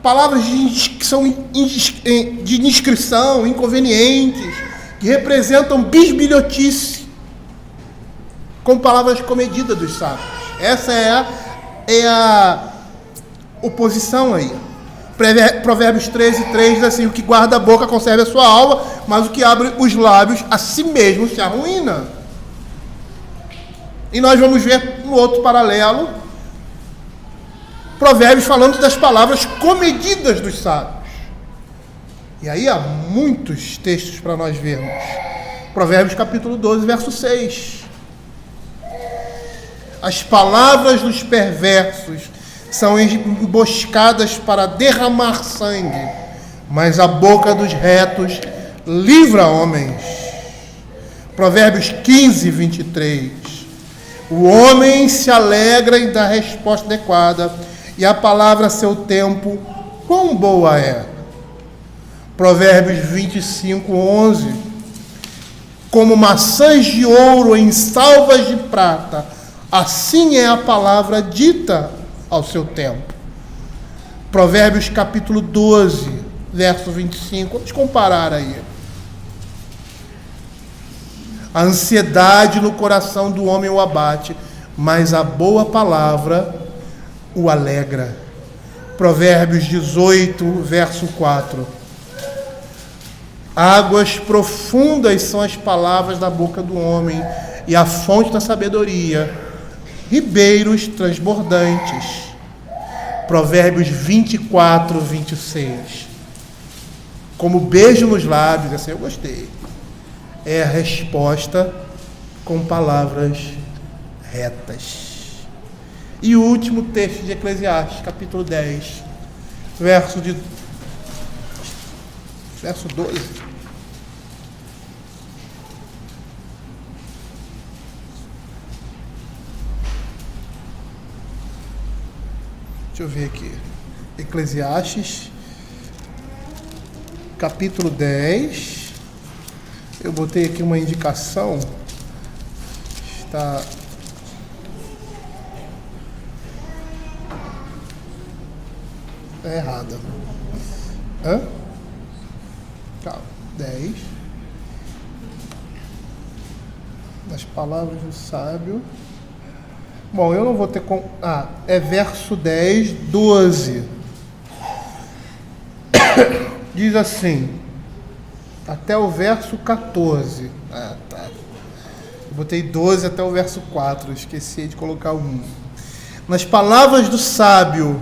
palavras que são de indiscrição, inconvenientes, que representam bisbilhotice, com palavras comedidas dos sábios. Essa é a oposição aí. Provérbios 13:3 diz assim: o que guarda a boca conserva a sua alma, mas o que abre os lábios a si mesmo se arruína. E nós vamos ver um outro paralelo, Provérbios falando das palavras comedidas dos sábios. E aí há muitos textos para nós vermos. Provérbios capítulo 12, verso 6. As palavras dos perversos são emboscadas para derramar sangue, mas a boca dos retos livra homens. Provérbios 15, 23. O homem se alegra em dar resposta adequada, e a palavra a seu tempo, quão boa é. Provérbios 25, 11. Como maçãs de ouro em salvas de prata, assim é a palavra dita ao seu tempo. Provérbios capítulo 12, verso 25. Vamos comparar aí. A ansiedade no coração do homem o abate, mas a boa palavra o alegra. Provérbios 18, verso 4. Águas profundas são as palavras da boca do homem, e a fonte da sabedoria, ribeiros transbordantes. Provérbios 24, 26. Como beijo nos lábios, assim eu gostei. É a resposta com palavras retas. E o último texto de Eclesiastes, capítulo 10, verso 12. Deixa eu ver aqui. Eclesiastes, capítulo 10. Eu botei aqui uma indicação. Está... É errada. Calma. 10. Das palavras do sábio. Bom, eu não vou ter com... é verso 10, 12. Diz assim, até o verso 14. Tá. Eu botei 12 até o verso 4, esqueci de colocar 1. Nas palavras do sábio,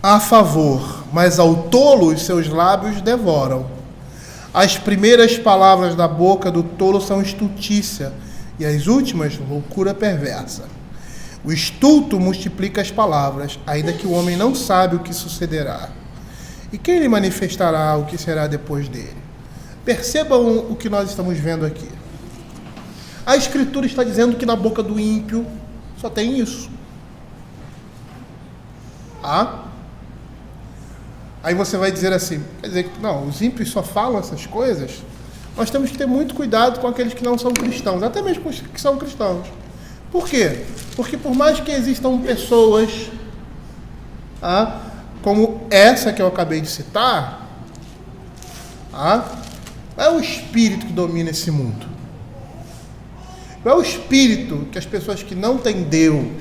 a favor, mas ao tolo os seus lábios devoram. As primeiras palavras da boca do tolo são estultícia, e as últimas, loucura perversa. O estulto multiplica as palavras, ainda que o homem não sabe o que sucederá. E quem lhe manifestará o que será depois dele? Percebam o que nós estamos vendo aqui. A Escritura está dizendo que na boca do ímpio só tem isso. Aí você vai dizer assim, quer dizer que não, os ímpios só falam essas coisas? Nós temos que ter muito cuidado com aqueles que não são cristãos, até mesmo com os que são cristãos. Por quê? Porque por mais que existam pessoas, como essa que eu acabei de citar, é o espírito que domina esse mundo. É o espírito que as pessoas que não têm Deus,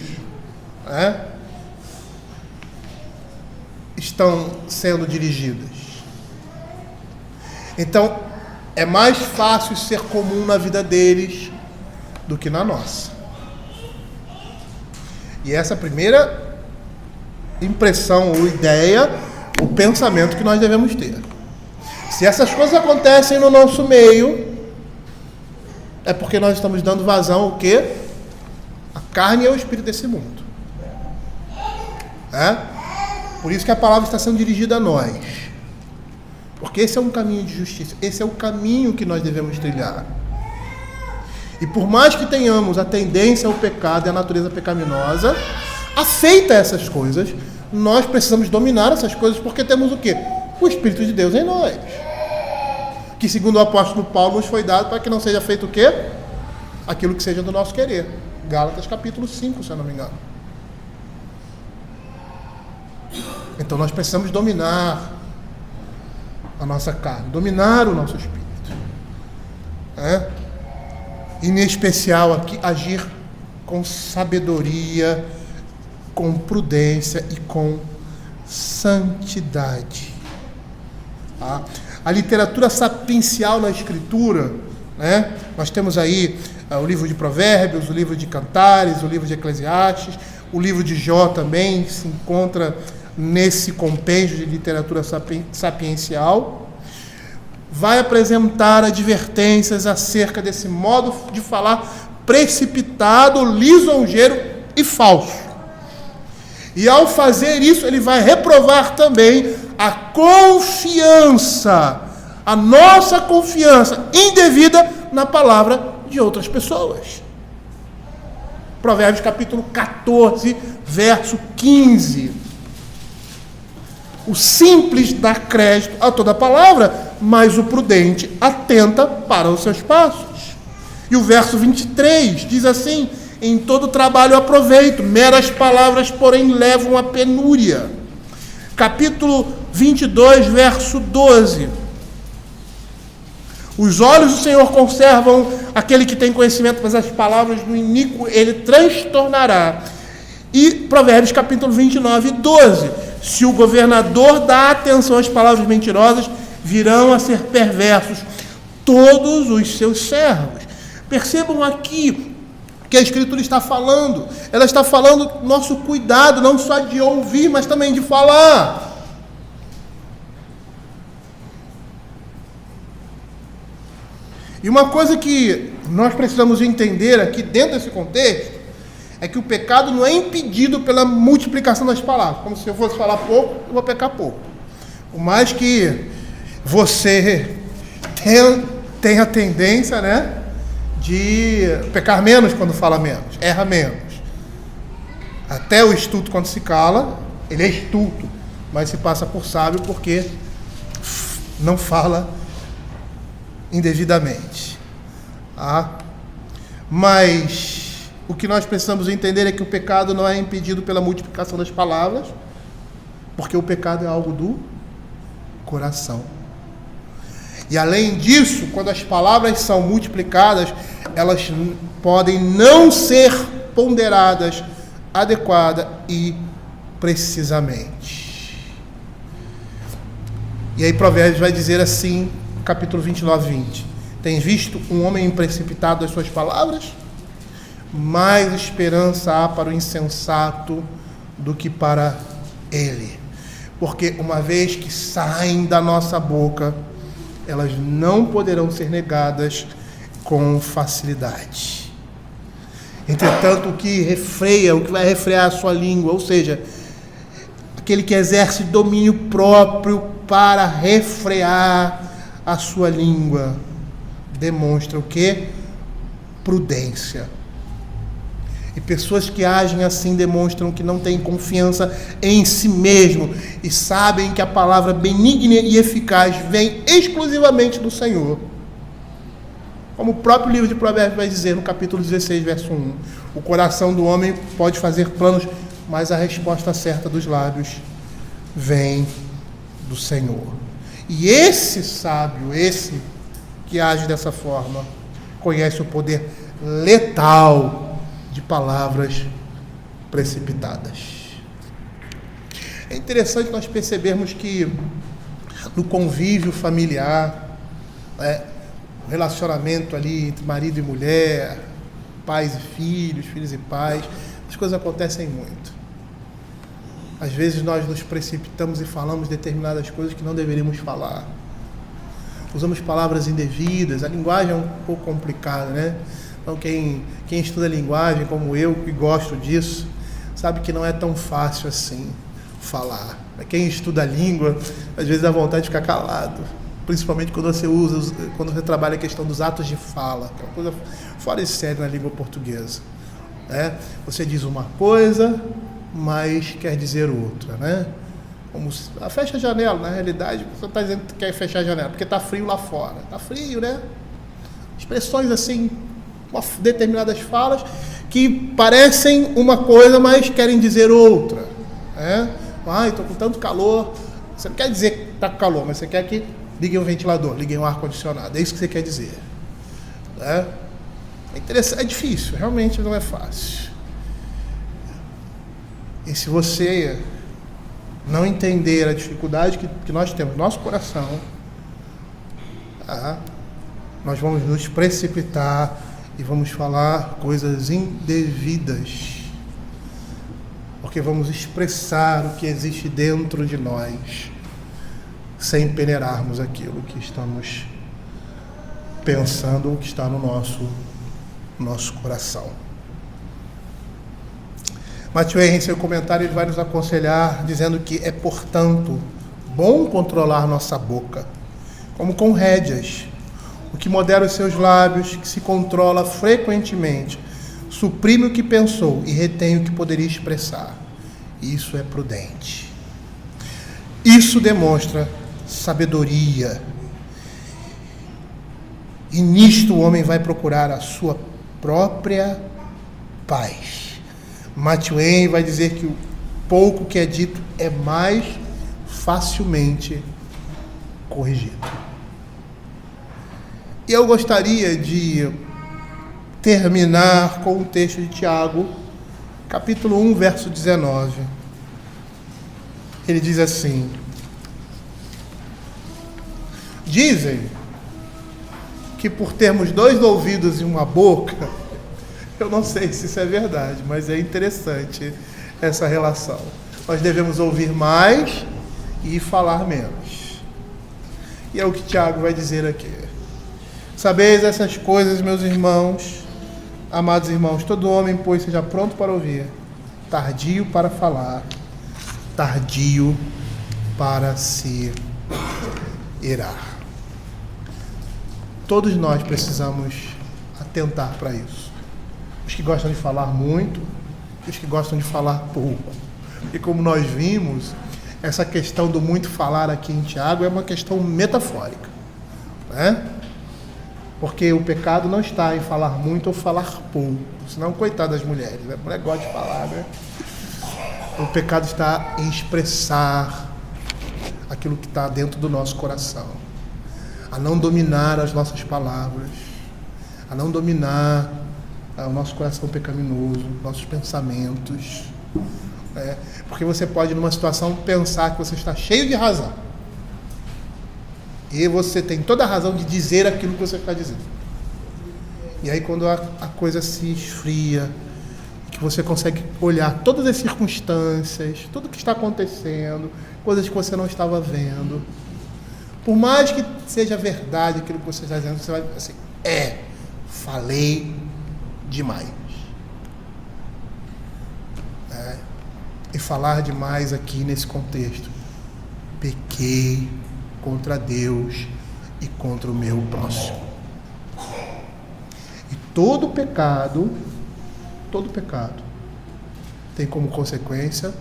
estão sendo dirigidas. Então, é mais fácil ser comum na vida deles do que na nossa. E essa é a primeira impressão ou ideia, o pensamento que nós devemos ter. Se essas coisas acontecem no nosso meio, é porque nós estamos dando vazão ao quê? A carne e ao espírito desse mundo. Por isso que a palavra está sendo dirigida a nós. Porque esse é um caminho de justiça. Esse é o caminho que nós devemos trilhar. E por mais que tenhamos a tendência ao pecado e a natureza pecaminosa, aceita essas coisas, nós precisamos dominar essas coisas, porque temos o quê? O Espírito de Deus em nós. Que segundo o apóstolo Paulo nos foi dado para que não seja feito o quê? Aquilo que seja do nosso querer. Gálatas capítulo 5, se eu não me engano. Então nós precisamos dominar a nossa carne, dominar o nosso espírito. E, em especial, aqui, agir com sabedoria, com prudência e com santidade. A literatura sapiencial na Escritura, nós temos aí o livro de Provérbios, o livro de Cantares, o livro de Eclesiastes, o livro de Jó também se encontra nesse compêndio de literatura sapiencial, vai apresentar advertências acerca desse modo de falar precipitado, lisonjeiro e falso. E ao fazer isso, ele vai reprovar também a confiança, a nossa confiança indevida na palavra de outras pessoas. Provérbios capítulo 14, verso 15. O simples dá crédito a toda palavra, mas o prudente atenta para os seus passos. E o verso 23 diz assim: em todo trabalho aproveito, meras palavras, porém, levam à penúria. Capítulo 22, verso 12. Os olhos do Senhor conservam aquele que tem conhecimento, mas as palavras do iníquo ele transtornará. E Provérbios capítulo 29, 12. Se o governador dá atenção às palavras mentirosas, virão a ser perversos todos os seus servos. Percebam aqui que a Escritura está falando. Ela está falando nosso cuidado, não só de ouvir, mas também de falar. E uma coisa que nós precisamos entender aqui dentro desse contexto é que o pecado não é impedido pela multiplicação das palavras. Como se eu fosse falar pouco, eu vou pecar pouco. Por mais que você tenha a tendência, né, de pecar menos quando fala menos, erra menos. Até o estulto, quando se cala, ele é estulto, mas se passa por sábio porque não fala indevidamente. Mas o que nós precisamos entender é que o pecado não é impedido pela multiplicação das palavras, porque o pecado é algo do coração. E além disso, quando as palavras são multiplicadas, elas podem não ser ponderadas adequada e precisamente. E aí Provérbios vai dizer assim, capítulo 29, 20: Tens visto um homem precipitado das suas palavras? Mais esperança há para o insensato do que para ele. Porque uma vez que saem da nossa boca, elas não poderão ser negadas com facilidade. Entretanto, o que vai refrear a sua língua, ou seja, aquele que exerce domínio próprio para refrear a sua língua, demonstra o quê? Prudência. E pessoas que agem assim demonstram que não têm confiança em si mesmo e sabem que a palavra benigna e eficaz vem exclusivamente do Senhor. Como o próprio livro de Provérbios vai dizer no capítulo 16, verso 1. O coração do homem pode fazer planos, mas a resposta certa dos lábios vem do Senhor. E esse sábio, esse que age dessa forma, conhece o poder letal de palavras precipitadas. É interessante nós percebermos que no convívio familiar, o relacionamento ali entre marido e mulher, pais e filhos, filhos e pais, as coisas acontecem muito. Às vezes nós nos precipitamos e falamos determinadas coisas que não deveríamos falar. Usamos palavras indevidas, a linguagem é um pouco complicada, né? Então quem estuda linguagem, como eu, que gosto disso, sabe que não é tão fácil assim falar. Quem estuda a língua, às vezes dá vontade de ficar calado. Principalmente quando você trabalha a questão dos atos de fala, que é uma coisa fora de série na língua portuguesa. Né? Você diz uma coisa, mas quer dizer outra, né? Como fecha a janela, na realidade, você está dizendo que quer fechar a janela, porque está frio lá fora. Está frio, né? Expressões assim, determinadas falas, que parecem uma coisa, mas querem dizer outra. Né? Estou com tanto calor. Você não quer dizer que está com calor, mas você quer que liguem o ventilador, liguem o ar-condicionado. É isso que você quer dizer. Né? É interessante, é difícil, realmente não é fácil. E se você não entender a dificuldade que nós temos no nosso coração, nós vamos nos precipitar e vamos falar coisas indevidas, porque vamos expressar o que existe dentro de nós, sem peneirarmos aquilo que estamos pensando ou que está no nosso coração. Matthew Henry, em seu comentário, ele vai nos aconselhar, dizendo que é, portanto, bom controlar nossa boca, como com rédeas, o que modera os seus lábios, que se controla frequentemente, suprime o que pensou e retém o que poderia expressar. Isso é prudente. Isso demonstra sabedoria. E nisto o homem vai procurar a sua própria paz. Matthew Henry vai dizer que o pouco que é dito é mais facilmente corrigido. E eu gostaria de terminar com o texto de Tiago, capítulo 1, verso 19. Ele diz assim: dizem que por termos 2 ouvidos e uma boca, eu não sei se isso é verdade, mas é interessante essa relação. Nós devemos ouvir mais e falar menos. E é o que Tiago vai dizer aqui. Sabeis essas coisas, meus irmãos, amados irmãos, todo homem, pois, seja pronto para ouvir, tardio para falar, tardio para se irar. Todos nós precisamos atentar para isso. Os que gostam de falar muito, e os que gostam de falar pouco. E como nós vimos, essa questão do muito falar aqui em Tiago é uma questão metafórica, né? Porque o pecado não está em falar muito ou falar pouco. Senão, coitado das mulheres, né? A mulher gosta de falar, né? O pecado está em expressar aquilo que está dentro do nosso coração. A não dominar as nossas palavras. A não dominar o nosso coração pecaminoso, nossos pensamentos. Né? Porque você pode, numa situação, pensar que você está cheio de razão. E você tem toda a razão de dizer aquilo que você está dizendo. E aí quando a coisa se esfria, que você consegue olhar todas as circunstâncias, tudo que está acontecendo, coisas que você não estava vendo, por mais que seja verdade aquilo que você está dizendo, você vai assim, falei demais. E falar demais aqui nesse contexto, pequei contra Deus e contra o meu próximo. E todo pecado tem como consequência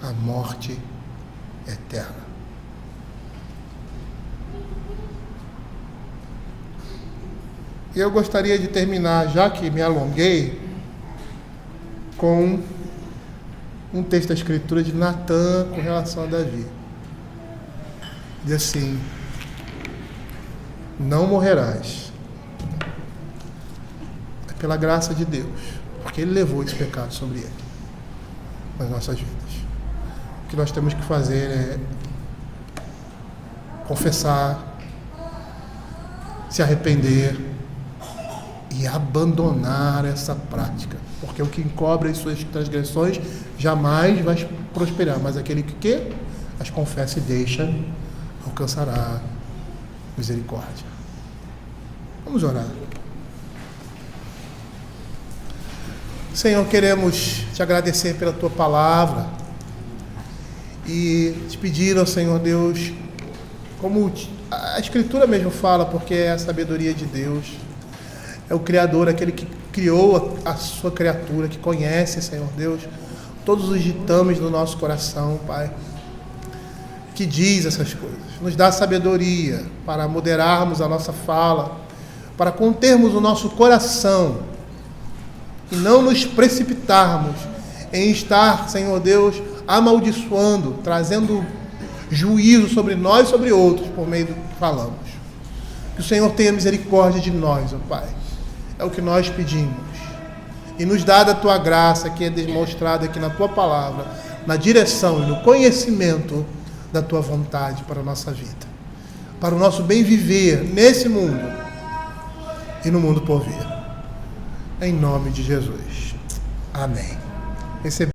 a morte eterna. E eu gostaria de terminar, já que me alonguei, com um texto da Escritura de Natan com relação a Davi. Diz assim: não morrerás. É pela graça de Deus, porque Ele levou esse pecado sobre Ele, nas nossas vidas. O que nós temos que fazer é confessar, se arrepender e abandonar essa prática, porque o que encobre as suas transgressões jamais vai prosperar, mas aquele que as confessa e deixa alcançará misericórdia. Vamos orar. Senhor, queremos te agradecer pela tua palavra e te pedir ao Senhor Deus, como a Escritura mesmo fala, porque é a sabedoria de Deus, é o Criador, aquele que criou a sua criatura, que conhece, Senhor Deus, todos os ditames do nosso coração, Pai, que diz essas coisas. Nos dá sabedoria para moderarmos a nossa fala, para contermos o nosso coração e não nos precipitarmos em estar, Senhor Deus, amaldiçoando, trazendo juízo sobre nós e sobre outros por meio do que falamos. Que o Senhor tenha misericórdia de nós, ó Pai. É o que nós pedimos. E nos dá da tua graça, que é demonstrada aqui na tua palavra, na direção e no conhecimento da tua vontade para a nossa vida, para o nosso bem viver nesse mundo e no mundo por vir. Em nome de Jesus. Amém.